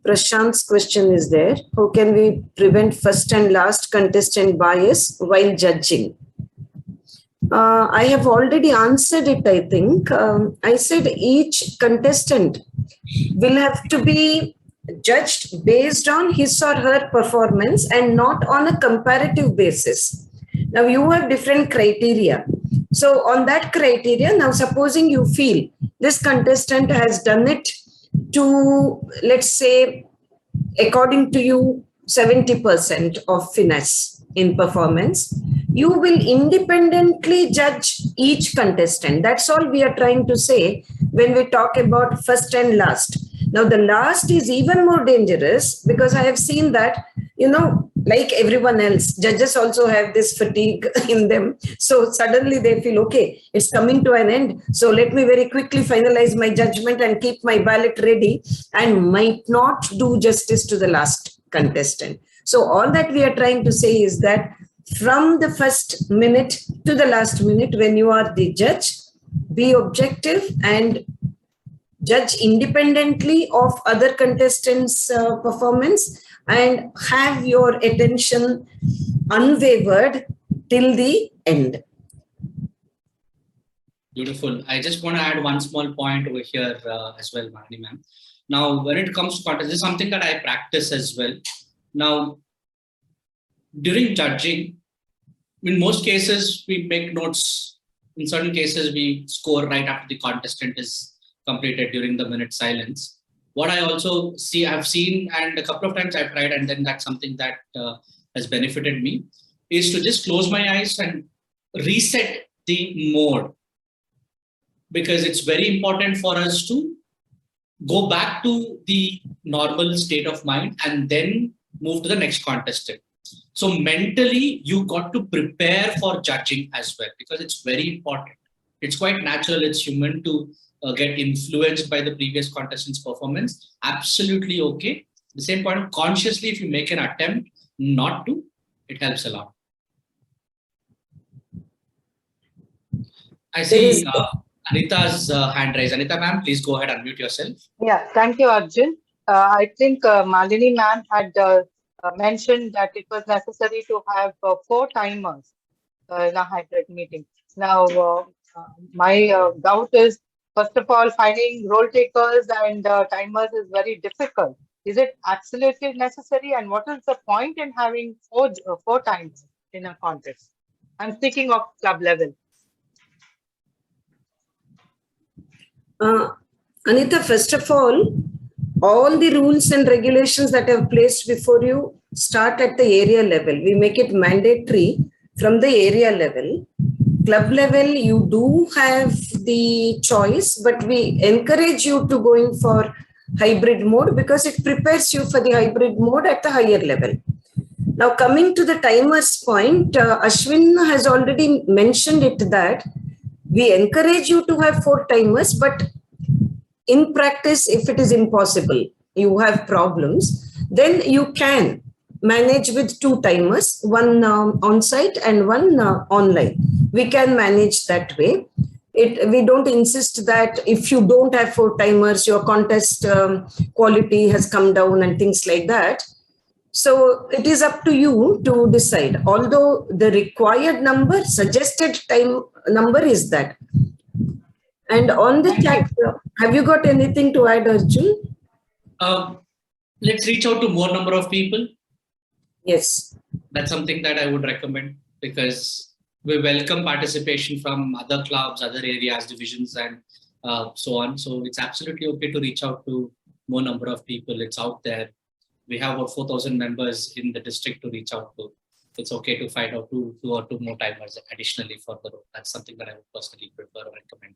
Prashant's question is there. How can we prevent first and last contestant bias while judging? I have already answered it, I think. I said each contestant will have to be judged based on his or her performance and not on a comparative basis. Now, you have different criteria. So, on that criteria, now supposing you feel this contestant has done it to, let's say, according to you, 70% of finesse in performance, you will independently judge each contestant. That's all we are trying to say when we talk about first and last. Now, the last is even more dangerous because I have seen that, like everyone else, judges also have this fatigue in them. So suddenly they feel, okay, it's coming to an end. So let me very quickly finalize my judgment and keep my ballot ready, and might not do justice to the last contestant. So all that we are trying to say is that from the first minute to the last minute, when you are the judge, be objective and judge independently of other contestants' performance and have your attention unwavered till the end. Beautiful. I just want to add one small point over here as well, Mahalini ma'am. Now, when it comes to contest, this is something that I practice as well. Now, during judging, in most cases, we make notes. In certain cases, we score right after the contestant is completed during the minute silence. What I also see, I've seen, and a couple of times I've tried, and then that's something that has benefited me, is to just close my eyes and reset the mode. Because it's very important for us to go back to the normal state of mind and then move to the next contestant. So mentally, you got to prepare for judging as well, because it's very important. It's quite natural, it's human to get influenced by the previous contestant's performance. Absolutely okay. The same point, consciously, if you make an attempt not to, it helps a lot. I see Anita's hand raised. Anita ma'am, please go ahead and unmute yourself. Yeah, thank you, Arjun. I think Mahalini ma'am had mentioned that it was necessary to have 4 timers in a hybrid meeting. Now, my doubt is, first of all, finding role takers and timers is very difficult. Is it absolutely necessary? And what is the point in having 4 timers in a contest? I'm speaking of club level. Anita, first of all the rules and regulations that are placed before you start at the area level. We make it mandatory from the area level. Club level, you do have the choice, but we encourage you to go in for hybrid mode because it prepares you for the hybrid mode at the higher level. Now, coming to the timers point, Ashwin has already mentioned it that we encourage you to have 4 timers, but in practice, if it is impossible, you have problems, then you can manage with 2 timers, one on-site and one online. We can manage that way. We don't insist that if you don't have 4 timers, your contest quality has come down and things like that. So it is up to you to decide. Although the required number, suggested time number is that. And on the chat, have you got anything to add, Arjun? Let's reach out to more number of people. Yes. That's something that I would recommend, because we welcome participation from other clubs, other areas, divisions, and so on. So it's absolutely okay to reach out to more number of people. It's out there. We have about 4,000 members in the district to reach out to. It's okay to find out two or two more timers additionally for the role. That's something that I would personally prefer or recommend.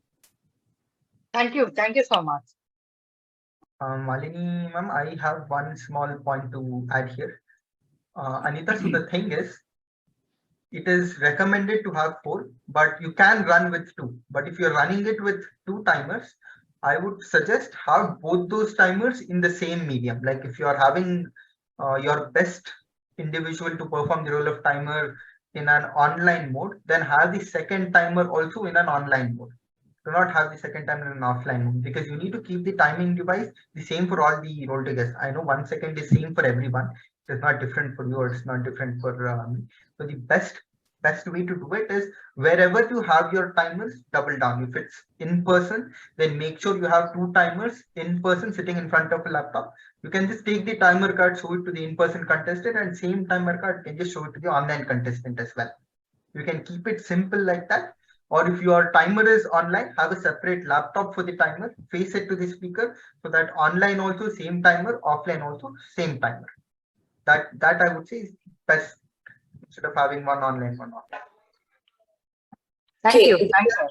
Thank you. Thank you so much. Malini ma'am, I have one small point to add here. Anita, so the thing is, it is recommended to have 4, but you can run with 2. But if you're running it with 2 timers, I would suggest have both those timers in the same medium. Like if you are having your best individual to perform the role of timer in an online mode, then have the second timer also in an online mode. do not have the second timer in an offline mode, because you need to keep the timing device the same for all the role takers. I know 1 second is same for everyone. It's not different for you, or it's not different for me. So the best way to do it is, wherever you have your timers, double down. If it's in person, then make sure you have 2 timers in person sitting in front of a laptop. You can just take the timer card, show it to the in-person contestant, and same timer card can just show it to the online contestant as well. You can keep it simple like that. Or if your timer is online, have a separate laptop for the timer, face it to the speaker, so that online also same timer, offline also same timer. That I would say is best, instead of having one online, one offline. Thank you. Thanks, sir.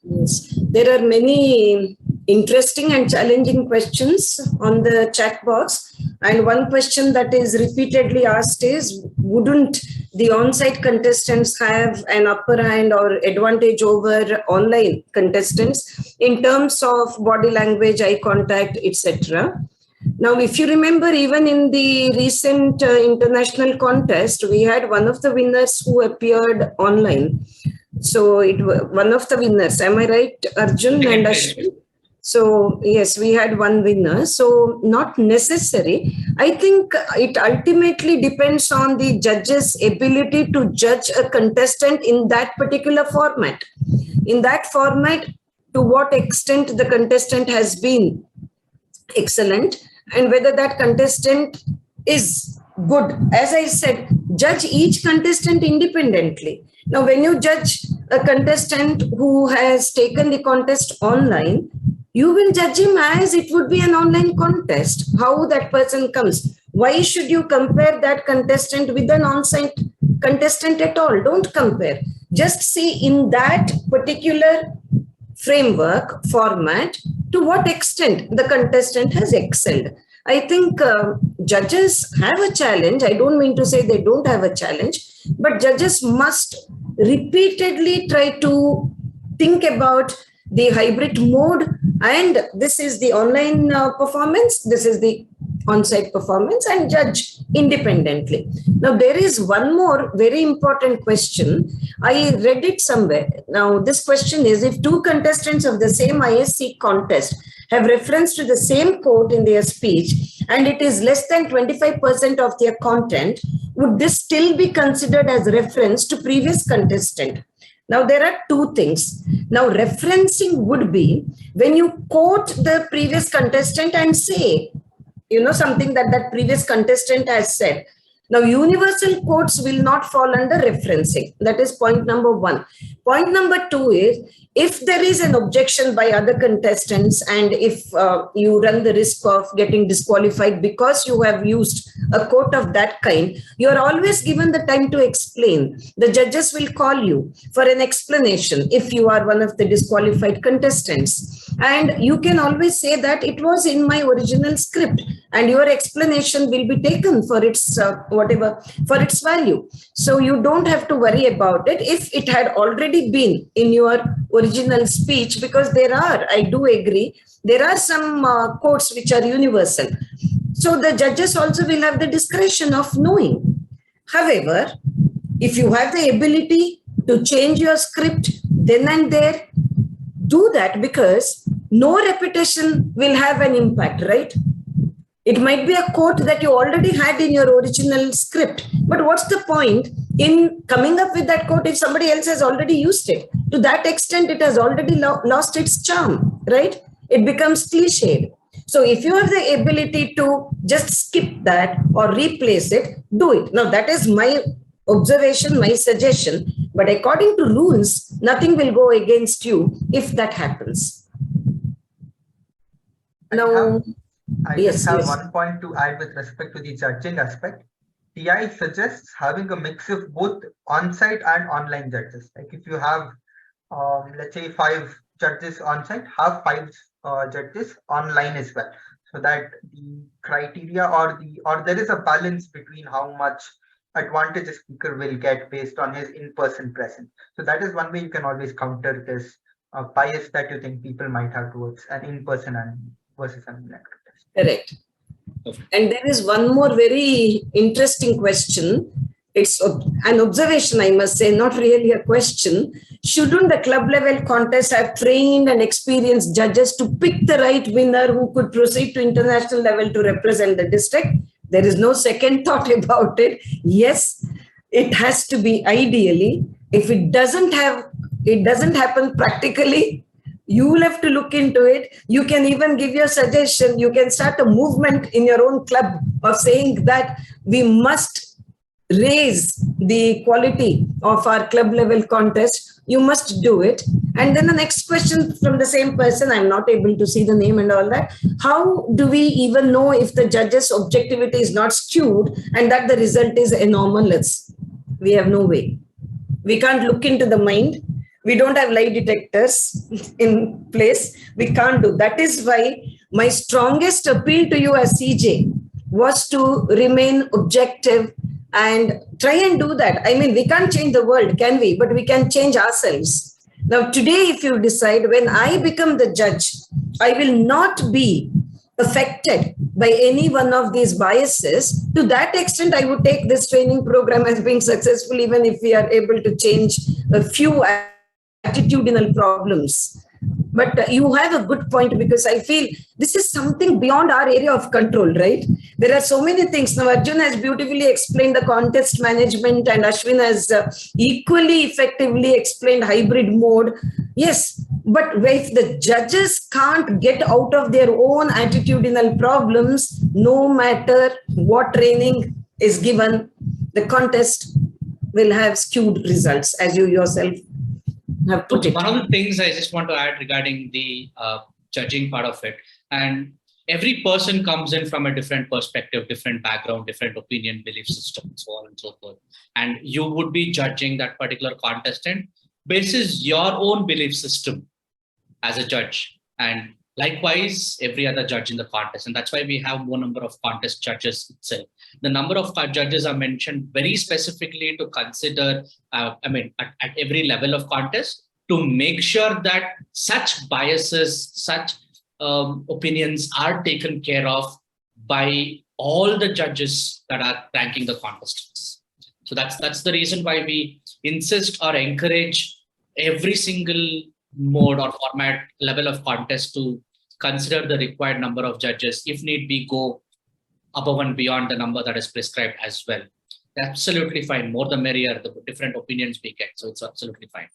Yes, there are many interesting and challenging questions on the chat box. And one question that is repeatedly asked is, wouldn't the on-site contestants have an upper hand or advantage over online contestants in terms of body language, eye contact, etc.? Now, if you remember, even in the recent international contest, we had one of the winners who appeared online. So it was one of the winners. Am I right, Arjun and Ashwin? So yes, we had one winner. So not necessary. I think it ultimately depends on the judge's ability to judge a contestant in that particular format. In that format, to what extent the contestant has been excellent, and whether that contestant is good. As I said, judge each contestant independently. Now, when you judge a contestant who has taken the contest online, you will judge him as it would be an online contest, how that person comes. Why should you compare that contestant with an on-site contestant at all? Don't compare. Just see in that particular framework, format, to what extent the contestant has excelled. I think judges have a challenge. I don't mean to say they don't have a challenge, but judges must repeatedly try to think about the hybrid mode, and this is the online performance, this is the on-site performance, and judge independently. Now, there is one more very important question. I read it somewhere. Now, this question is, if 2 contestants of the same ISC contest have reference to the same quote in their speech, and it is less than 25% of their content, would this still be considered as reference to previous contestant? Now, there are 2 things. Now, referencing would be when you quote the previous contestant and say, something that that previous contestant has said. Now, universal quotes will not fall under referencing. That is point number 1. Point number 2 is, if there is an objection by other contestants, and if you run the risk of getting disqualified because you have used a quote of that kind, you are always given the time to explain. The judges will call you for an explanation if you are one of the disqualified contestants. And you can always say that it was in my original script, and your explanation will be taken for its for its value. So you don't have to worry about it if it had already been in your original speech, because I do agree, there are some quotes which are universal. So the judges also will have the discretion of knowing. However, if you have the ability to change your script then and there, do that, because no repetition will have an impact, right? It might be a quote that you already had in your original script, but what's the point in coming up with that quote if somebody else has already used it? To that extent, it has already lost its charm, right? It becomes cliched. So if you have the ability to just skip that or replace it, do it. Now, that is my observation, my suggestion, but according to rules, nothing will go against you if that happens. Now, I just have one point to add with respect to the judging aspect. TI suggests having a mix of both on-site and online judges. Like if you have, let's say 5 judges on-site, have 5 judges online as well, so that the criteria or there is a balance between how much advantage a speaker will get based on his in-person presence. So that is one way you can always counter this bias that you think people might have towards an in-person and versus an online contest. Correct. And there is one more very interesting question. it's an observation, I must say, not really a question. Shouldn't the club level contest have trained and experienced judges to pick the right winner who could proceed to international level to represent the district? There is no second thought about it. Yes, it has to be ideally. If it doesn't happen practically, you will have to look into it. You can even give your suggestion. You can start a movement in your own club of saying that we must raise the quality of our club level contest. You must do it. And then the next question from the same person, I'm not able to see the name and all that. How do we even know if the judge's objectivity is not skewed and that the result is anomalous? We have no way. We can't look into the mind. We don't have lie detectors in place. We can't do. That is why my strongest appeal to you as CJ was to remain objective and try and do that. I mean, we can't change the world, can we? But we can change ourselves. Now, today, if you decide, when I become the judge, I will not be affected by any one of these biases. To that extent, I would take this training program as being successful, even if we are able to change a few attitudinal problems. But you have a good point, because I feel this is something beyond our area of control, right? There are so many things. Now, Arjun has beautifully explained the contest management, and Ashwin has equally effectively explained hybrid mode. Yes, but if the judges can't get out of their own attitudinal problems, no matter what training is given, the contest will have skewed results, as you yourself have put it. One of the things I just want to add regarding the judging part of it, and every person comes in from a different perspective, different background, different opinion, belief system, so on and so forth. And you would be judging that particular contestant basis your own belief system as a judge. And likewise, every other judge in the contest. And that's why we have more number of contest judges itself. The number of judges are mentioned very specifically to consider, at every level of contest, to make sure that such biases, such opinions are taken care of by all the judges that are ranking the contestants. So that's the reason why we insist or encourage every single mode or format level of contest to consider the required number of judges. If need be, go above and beyond the number that is prescribed as well. Absolutely fine. More the merrier, the different opinions we get. So it's absolutely fine.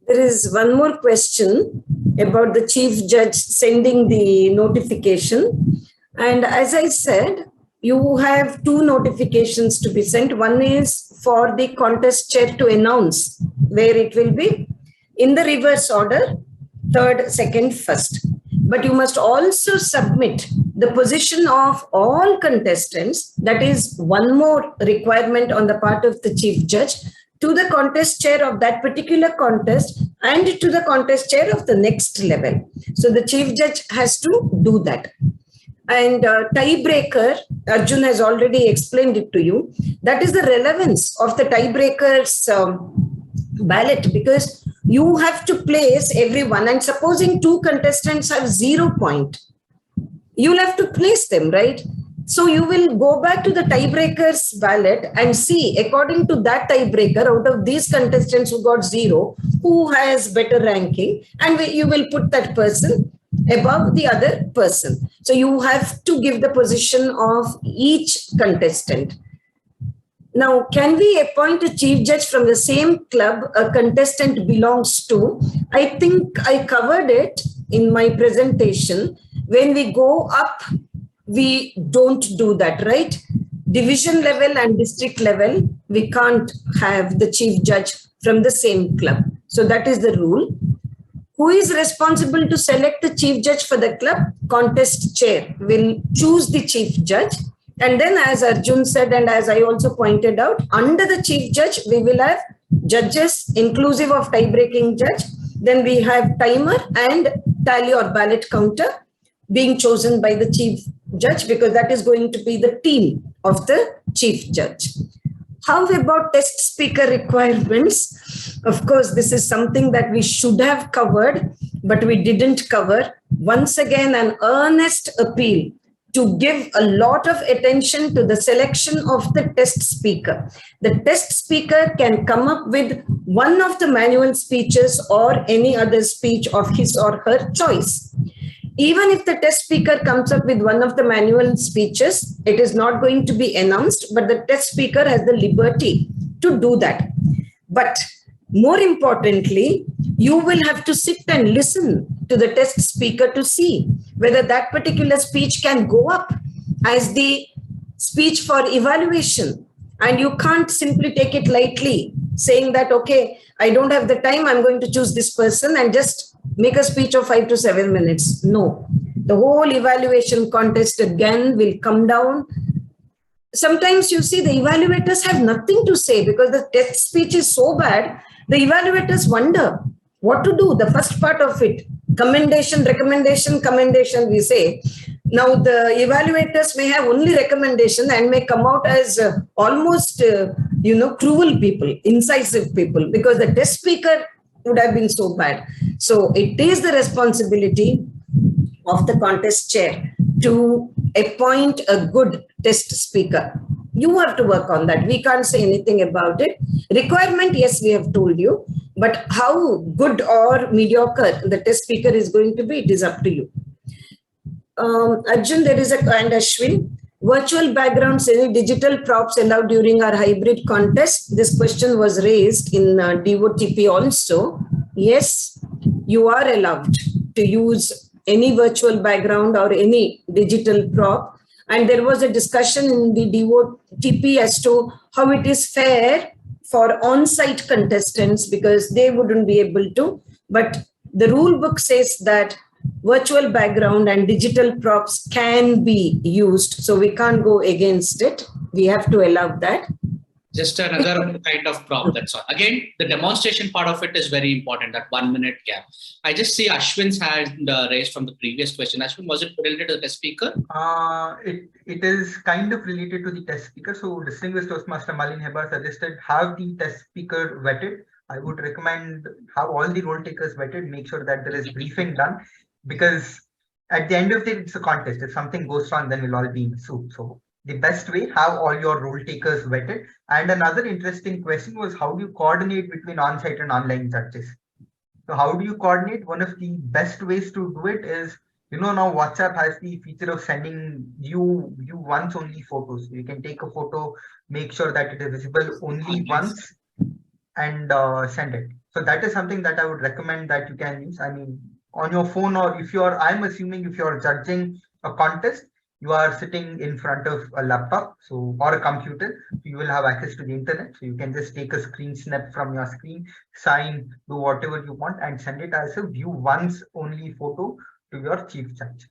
There is one more question about the chief judge sending the notification. And as I said, you have two notifications to be sent. One is for the contest chair to announce where it will be in the reverse order, third, second, first. But you must also submit the position of all contestants. That is one more requirement on the part of the chief judge, to the contest chair of that particular contest and to the contest chair of the next level. So the chief judge has to do that. And tiebreaker, Arjun has already explained it to you. That is the relevance of the tiebreaker's ballot, because you have to place everyone, and supposing two contestants have 0 point, you'll have to place them, right? So you will go back to the tiebreaker's ballot and see, according to that tiebreaker, out of these contestants who got 0, who has better ranking, and you will put that person above the other person. So you have to give the position of each contestant. Now, can we appoint a chief judge from the same club a contestant belongs to? I think I covered it in my presentation. When we go up, we don't do that, right? Division level and district level, we can't have the chief judge from the same club. So that is the rule. Who is responsible to select the chief judge for the club? Contest chair will choose the chief judge. And then, as Arjun said, and as I also pointed out, under the chief judge, we will have judges inclusive of tie-breaking judge. Then we have timer and tally or ballot counter being chosen by the chief judge, because that is going to be the team of the chief judge. How about test speaker requirements? Of course, this is something that we should have covered, but we didn't cover. Once again, an earnest appeal to give a lot of attention to the selection of the test speaker. The test speaker can come up with one of the manual speeches or any other speech of his or her choice. Even if the test speaker comes up with one of the manual speeches, it is not going to be announced, but the test speaker has the liberty to do that. But more importantly, you will have to sit and listen to the test speaker to see whether that particular speech can go up as the speech for evaluation. And you can't simply take it lightly, saying that, okay, I don't have the time, I'm going to choose this person and just make a speech of 5 to 7 minutes. No, the whole evaluation contest again will come down. Sometimes you see the evaluators have nothing to say because the test speech is so bad. The evaluators wonder what to do. The first part of it, commendation, recommendation, commendation, we say. Now the evaluators may have only recommendation and may come out as almost, cruel people, incisive people, because the test speaker would have been so bad. So it is the responsibility of the contest chair to appoint a good test speaker. You have to work on that. We can't say anything about it. Requirement, yes, we have told you, but how good or mediocre the test speaker is going to be, it is up to you. Arjun, there is and Ashwin, virtual backgrounds, any digital props allowed during our hybrid contest? This question was raised in DOTP also. Yes, you are allowed to use any virtual background or any digital prop. And there was a discussion in the DOTP as to how it is fair for on-site contestants because they wouldn't be able to. But the rule book says that virtual background and digital props can be used. So we can't go against it. We have to allow that. Just another kind of prop, that's all. Again, the demonstration part of it is very important, that 1 minute gap. I just see Ashwin's hand raised from the previous question. Ashwin, was it related to the test speaker? It is kind of related to the test speaker. So distinguished Toastmaster Malini Hebbar suggested have the test speaker vetted. I would recommend have all the role takers vetted, make sure that there is briefing done, because at the end of the day, it's a contest. If something goes wrong, then we'll all be in soup. So the best way, have all your role takers vetted. And another interesting question was, how do you coordinate between on-site and online judges? So how do you coordinate? One of the best ways to do it is, now WhatsApp has the feature of sending you once only photos. You can take a photo, make sure that it is visible only once and send it. So that is something that I would recommend that you can use. I mean, on your phone, or I'm assuming if you're judging a contest, you are sitting in front of a laptop or a computer, so you will have access to the internet. So you can just take a screen snap from your screen, sign, do whatever you want and send it as a view once only photo to your chief judge.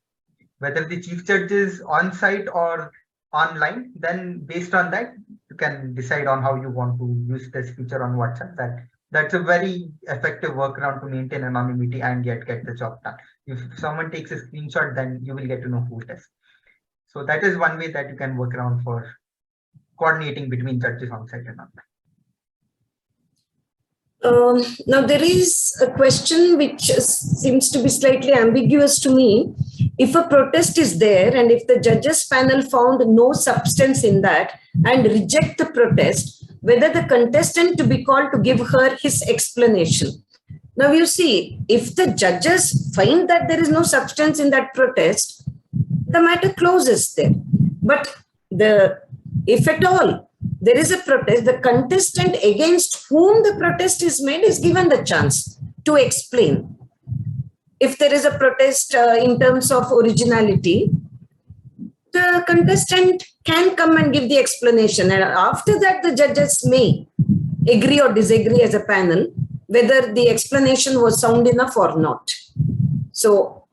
Whether the chief judge is on site or online, then based on that, you can decide on how you want to use this feature on WhatsApp. That's a very effective workaround to maintain anonymity and yet get the job done. If someone takes a screenshot, then you will get to know who it is. So that is one way that you can work around for coordinating between judges on site and online. Now there is a question which seems to be slightly ambiguous to me. If a protest is there and if the judges panel found no substance in that and reject the protest, whether the contestant to be called to give her his explanation. Now you see, if the judges find that there is no substance in that protest, the matter closes there. But if at all there is a protest, the contestant against whom the protest is made is given the chance to explain. If there is a protest in terms of originality, the contestant can come and give the explanation. And after that, the judges may agree or disagree as a panel whether the explanation was sound enough or not. So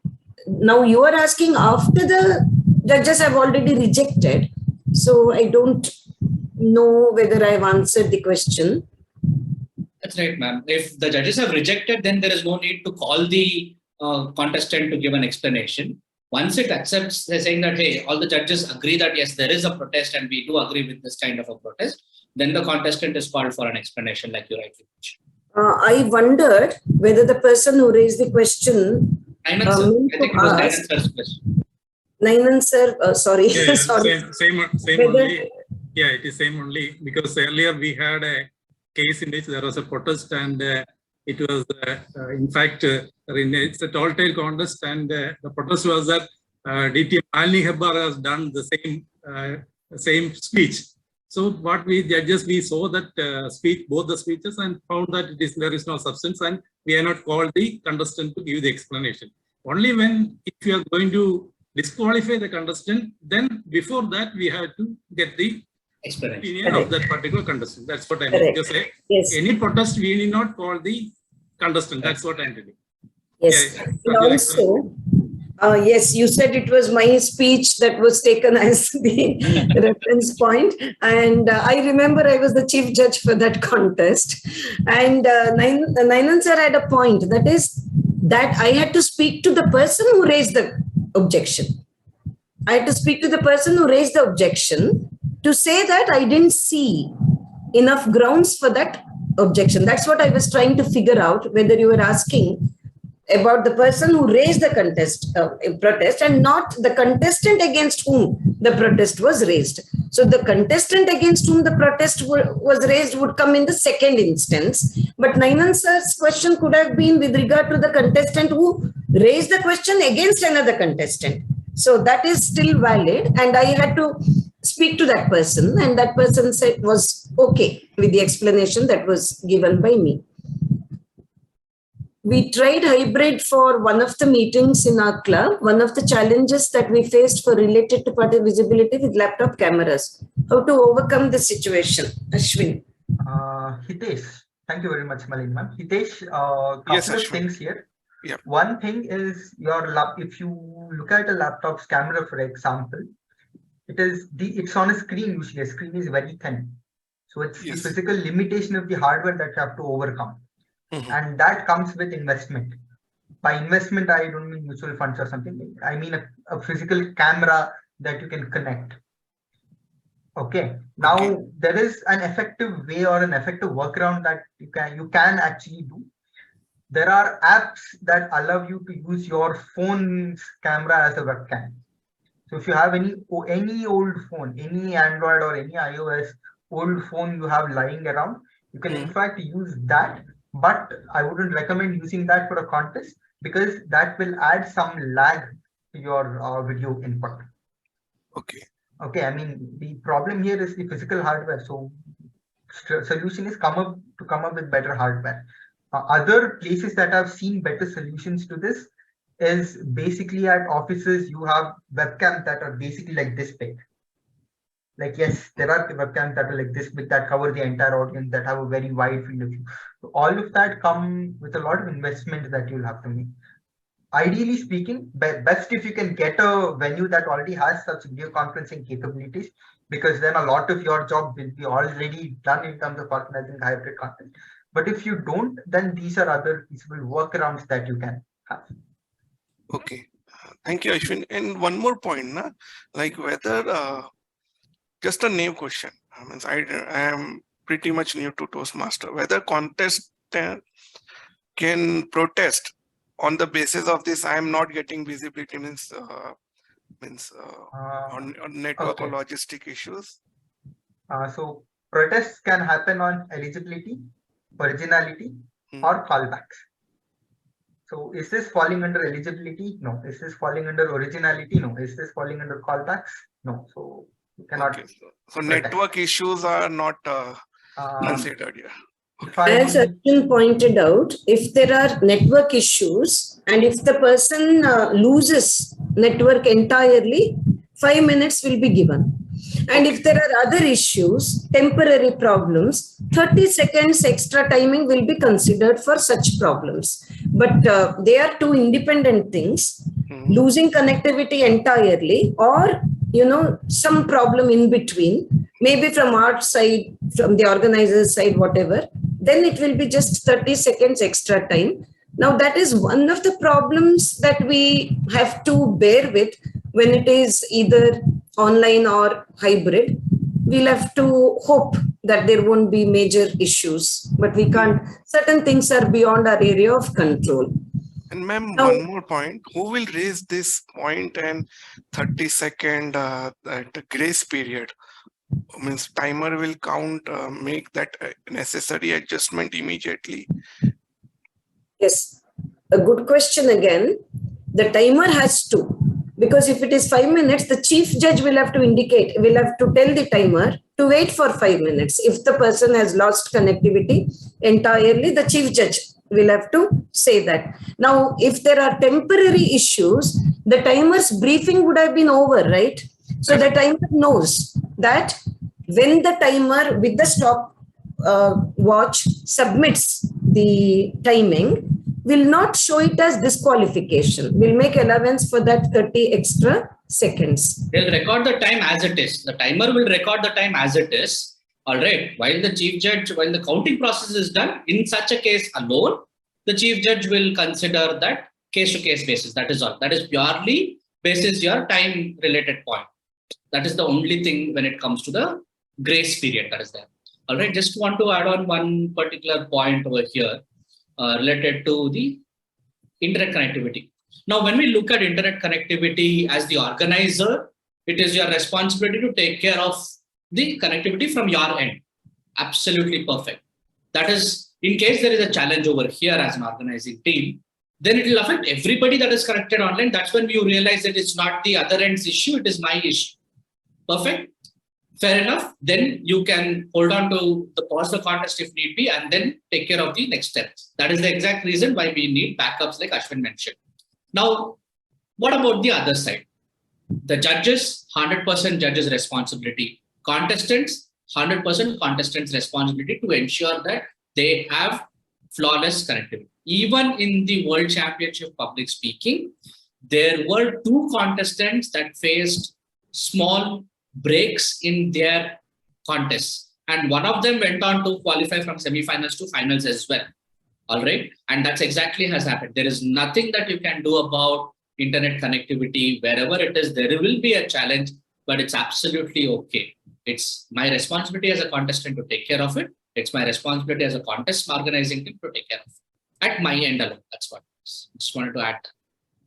now you are asking after the judges have already rejected. So I don't know whether I've answered the question. That's right, ma'am. If the judges have rejected, then there is no need to call the contestant to give an explanation. Once it accepts, they're saying that, hey, all the judges agree that, yes, there is a protest and we do agree with this kind of a protest, then the contestant is called for an explanation, like you rightly mentioned. I wondered whether the person who raised the question. I think it was Dynan's first question. Nainan sir, sorry, Yeah, sorry. same Whether- only. Yeah, it is same only because earlier we had a case in which there was a protest and it was in fact it's a tall tale contest and the protest was that DT Malini Hebbar has done the same speech. So what we judges, we saw that speech, both the speeches, and found that there is no substance, and we are not called the contestant to give the explanation. Only when if you are going to disqualify the contestant, then before that we have to get the opinion of that particular contestant. That's what I mean to say. Yes. Any protest, we need not call the contestant. That's what I'm telling. Yes. Yeah, And also, yes, you said it was my speech that was taken as the reference point. And I remember I was the chief judge for that contest. And Nainan sir had a point. That is that I had to speak to the person who raised the objection. I had to speak to the person who raised the objection to say that I didn't see enough grounds for that objection. That's what I was trying to figure out, whether you were asking about the person who raised the protest and not the contestant against whom the protest was raised. So the contestant against whom the protest was raised would come in the second instance. But Nainan sir's question could have been with regard to the contestant who raised the question against another contestant. So that is still valid. And I had to speak to that person, and that person said was okay with the explanation that was given by me. We tried hybrid for one of the meetings in our club. One of the challenges that we faced for related to party visibility with laptop cameras. How to overcome the situation? Ashwin. Hitesh, thank you very much, Malini ma'am. Hitesh, Yes, couple of Ashwin. things here. Yeah. One thing is if you look at a laptop's camera, for example, it's on a screen usually. A screen is very thin. So it's Yes. the physical limitation of the hardware that you have to overcome. And that comes with investment. By investment, I don't mean mutual funds or something. I mean a physical camera that you can connect. Okay. Now there is an effective way or an effective workaround that you can actually do. There are apps that allow you to use your phone's camera as a webcam. So if you have any old phone, any Android or any iOS old phone you have lying around, you can in fact use that. But I wouldn't recommend using that for a contest because that will add some lag to your video input. Okay. I mean, the problem here is the physical hardware. So solution is come up with better hardware. Other places that I've seen better solutions to this is basically at offices you have webcams that are basically like this big. Like, yes, there are webcams that are like this big that cover the entire audience, that have a very wide field of view. So all of that come with a lot of investment that you'll have to make. Ideally speaking, best if you can get a venue that already has such video conferencing capabilities, because then a lot of your job will be already done in terms of organizing hybrid content. But if you don't, then these are other feasible workarounds that you can have. Okay. Thank you, Ashwin. And one more point, like whether just a name question. I am pretty much new to Toastmaster. Whether contestant can protest on the basis of this, I am not getting visibility on network or logistic issues. So protests can happen on eligibility, originality, or callbacks. So is this falling under eligibility? No. Is this falling under originality? No. Is this falling under callbacks? No. So you cannot. Okay. So network issues are not considered here. As Arjun pointed out, if there are network issues and if the person loses network entirely, 5 minutes will be given. And if there are other issues, temporary problems, 30 seconds extra timing will be considered for such problems. But they are two independent things. Losing connectivity entirely or, some problem in between, maybe from our side, from the organizer's side, whatever, then it will be just 30 seconds extra time. Now, that is one of the problems that we have to bear with when it is either online or hybrid. We'll have to hope that there won't be major issues, but we can't. Certain things are beyond our area of control. And ma'am, one more point. Who will raise this point and 30-second that grace period, means timer will count, make that necessary adjustment immediately? Yes, a good question again. The timer has to, because if it is 5 minutes, the chief judge will have to indicate, will have to tell the timer to wait for 5 minutes. If the person has lost connectivity entirely, the chief judge will have to say that. Now, if there are temporary issues, the timer's briefing would have been over, right? So the timer knows that when the timer with the stop watch submits the timing, will not show it as disqualification. We'll make allowance for that 30 extra seconds. They'll record the time as it is. The timer will record the time as it is. All right. While the chief judge, while the counting process is done, in such a case alone, the chief judge will consider that case-to-case basis. That is all. That is purely basis your time-related point. That is the only thing when it comes to the grace period that is there. All right. Just want to add on one particular point over here. Related to the internet connectivity. Now, when we look at internet connectivity as the organizer, it is your responsibility to take care of the connectivity from your end. Absolutely perfect. That is, in case there is a challenge over here as an organizing team, then it will affect everybody that is connected online. That's when you realize that it's not the other end's issue, it is my issue. Perfect. Fair enough. Then you can hold on to the pause the contest if need be, and then take care of the next steps. That is the exact reason why we need backups like Ashwin mentioned. Now, what about the other side? The judges, 100% judges' responsibility. Contestants, 100% contestants' responsibility to ensure that they have flawless connectivity. Even in the World Championship Public Speaking, there were 2 contestants that faced small breaks in their contests, and one of them went on to qualify from semi-finals to finals as well. All right, and that's exactly has happened. There is nothing that you can do about internet connectivity. Wherever it is, there will be a challenge, but it's absolutely okay. It's my responsibility as a contestant to take care of it. It's my responsibility as a contest organizing team to take care of it at my end alone. That's what I just wanted to add.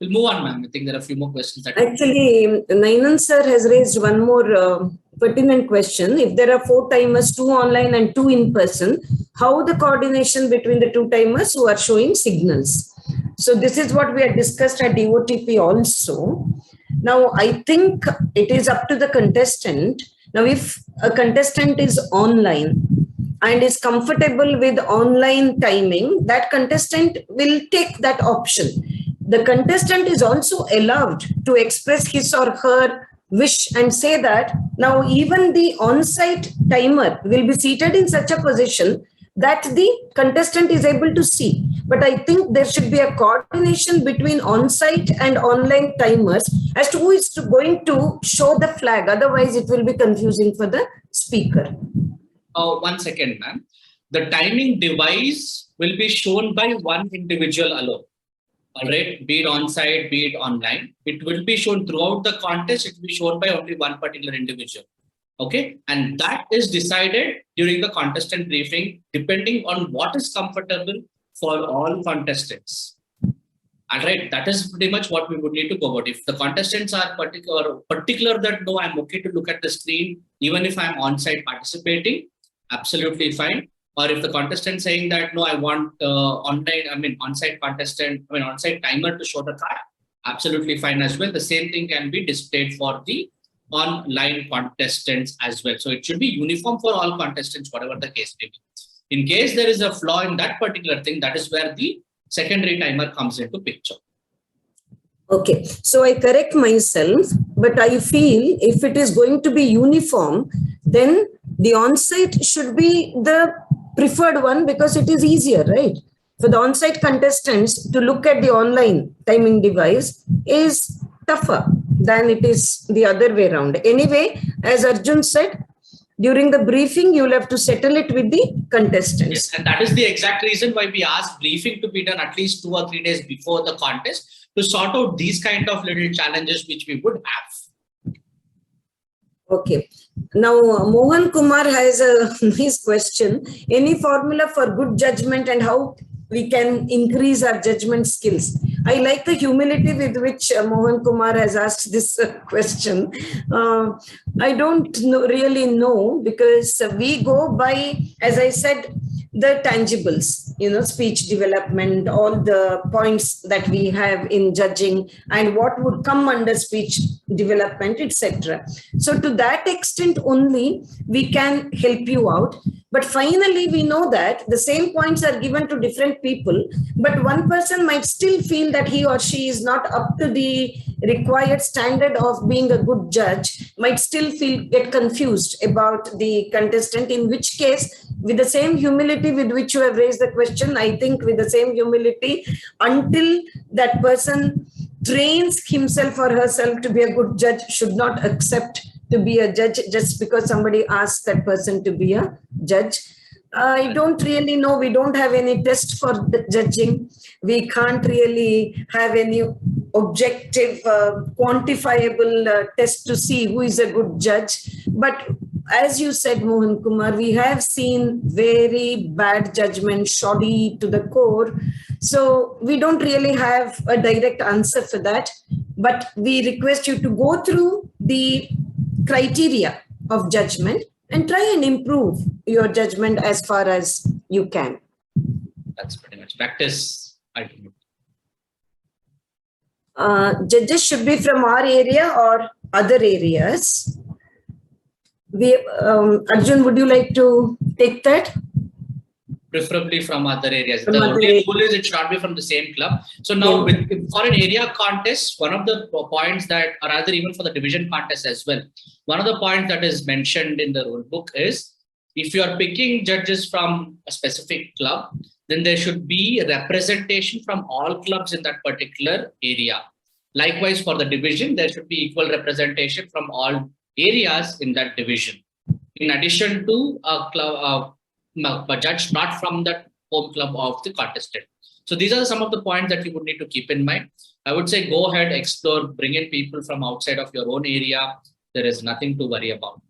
We'll move on, ma'am. I think there are a few more questions. Actually, Nainan sir has raised one more pertinent question. If there are 4 timers, 2 online and 2 in person, how the coordination between the 2 timers who are showing signals? So this is what we had discussed at DOTP also. Now, I think it is up to the contestant. Now, if a contestant is online and is comfortable with online timing, that contestant will take that option. The contestant is also allowed to express his or her wish and say that now even the on-site timer will be seated in such a position that the contestant is able to see. But I think there should be a coordination between on-site and online timers as to who is going to show the flag. Otherwise, it will be confusing for the speaker. 1 second, ma'am. The timing device will be shown by one individual alone. All right, be it on-site, be it online. It will be shown throughout the contest. It will be shown by only one particular individual. Okay, and that is decided during the contestant briefing, depending on what is comfortable for all contestants. All right, that is pretty much what we would need to go about. If the contestants are particular that no, I'm okay to look at the screen, even if I'm on-site participating, absolutely fine. Or if the contestant saying that no, I want on-site on-site timer to show the card, absolutely fine as well. The same thing can be displayed for the online contestants as well. So it should be uniform for all contestants, whatever the case may be. In case there is a flaw in that particular thing, that is where the secondary timer comes into picture. Okay, so I correct myself, but I feel if it is going to be uniform, then the on-site should be the preferred one because it is easier, right? For the on-site contestants to look at the online timing device is tougher than it is the other way around. Anyway, as Arjun said, during the briefing, you'll have to settle it with the contestants. Yes, and that is the exact reason why we asked briefing to be done at least 2 or 3 days before the contest to sort out these kind of little challenges which we would have. Okay. Now, Mohan Kumar has a nice question. Any formula for good judgment and how we can increase our judgment skills? I like the humility with which Mohan Kumar has asked this question. I don't really know, because we go by, as I said, the tangibles, speech development, all the points that we have in judging and what would come under speech development, etc. So to that extent only, we can help you out. But finally, we know that the same points are given to different people, but one person might still feel that he or she is not up to the required standard of being a good judge, might still get confused about the contestant, in which case, with the same humility with which you have raised the question, I think with the same humility, until that person trains himself or herself to be a good judge, should not accept to be a judge just because somebody asks that person to be a judge. I don't really know. We don't have any test for the judging. We can't really have any objective, quantifiable test to see who is a good judge. But as you said, Mohan Kumar, we have seen very bad judgment, shoddy to the core. So we don't really have a direct answer for that. But we request you to go through the criteria of judgment and try and improve your judgment as far as you can. That's pretty much practice. Judges should be from our area or other areas. Arjun, would you like to take that? Preferably from other areas. The only rule is it should not be from the same club. So now for an area contest, one of the points that, or rather even for the division contest as well, one of the points that is mentioned in the rule book is, if you are picking judges from a specific club, then there should be representation from all clubs in that particular area. Likewise, for the division, there should be equal representation from all areas in that division. In addition to a judge not from the home club of the contestant. So these are some of the points that you would need to keep in mind. I would say go ahead, explore, bring in people from outside of your own area. There is nothing to worry about.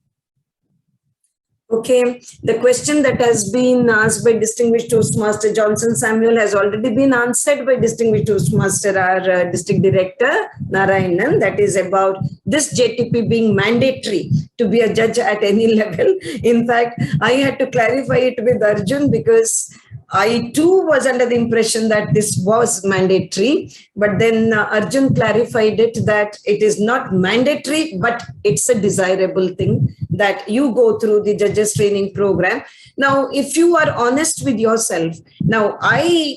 Okay, the question that has been asked by Distinguished Toastmaster Johnson Samuel has already been answered by Distinguished Toastmaster, our District Director, Narayanan. That is about this JTP being mandatory to be a judge at any level. In fact, I had to clarify it with Arjun, because I too was under the impression that this was mandatory, but then Arjun clarified it that it is not mandatory, but it's a desirable thing that you go through the judges training program. Now, if you are honest with yourself, now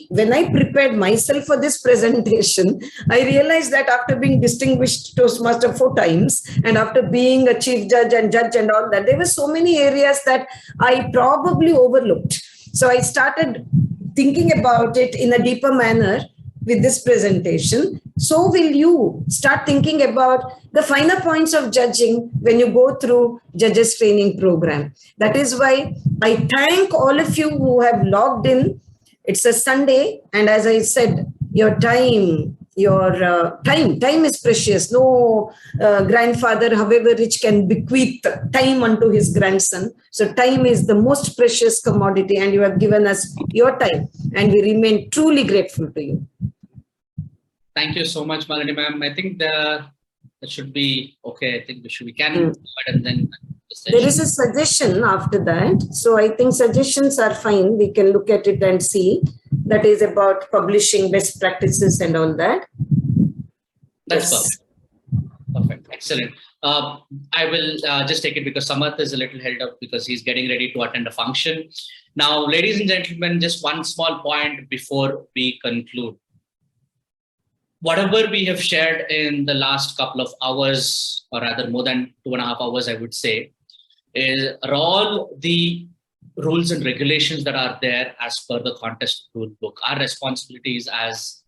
when I prepared myself for this presentation, I realized that after being Distinguished Toastmaster 4 times and after being a chief judge and all that, there were so many areas that I probably overlooked. So I started thinking about it in a deeper manner with this presentation. So will you start thinking about the finer points of judging when you go through judges training program. That is why I thank all of you who have logged in. It's a Sunday, and as I said, your time is precious. No grandfather, however rich, can bequeath time unto his grandson. So time is the most precious commodity, and you have given us your time, and we remain truly grateful to you. Thank you so much, Malini ma'am. I think that should be okay. I think we can go ahead and then there is a suggestion after that. So I think suggestions are fine. We can look at it and see. That is about publishing best practices and all that. That's perfect. Perfect. Excellent. I will just take it because Samarth is a little held up because he's getting ready to attend a function. Now, ladies and gentlemen, just one small point before we conclude. Whatever we have shared in the last couple of hours, or rather more than 2.5 hours, I would say, are all the rules and regulations that are there as per the contest rule book. Our responsibilities as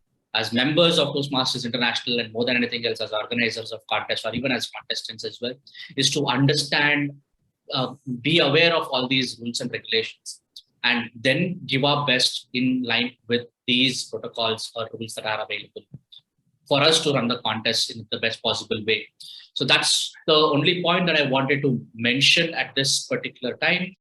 members of Toastmasters International, and more than anything else as organizers of contests, or even as contestants as well, is to understand, be aware of all these rules and regulations, and then give our best in line with these protocols or rules that are available for us to run the contest in the best possible way. So that's the only point that I wanted to mention at this particular time.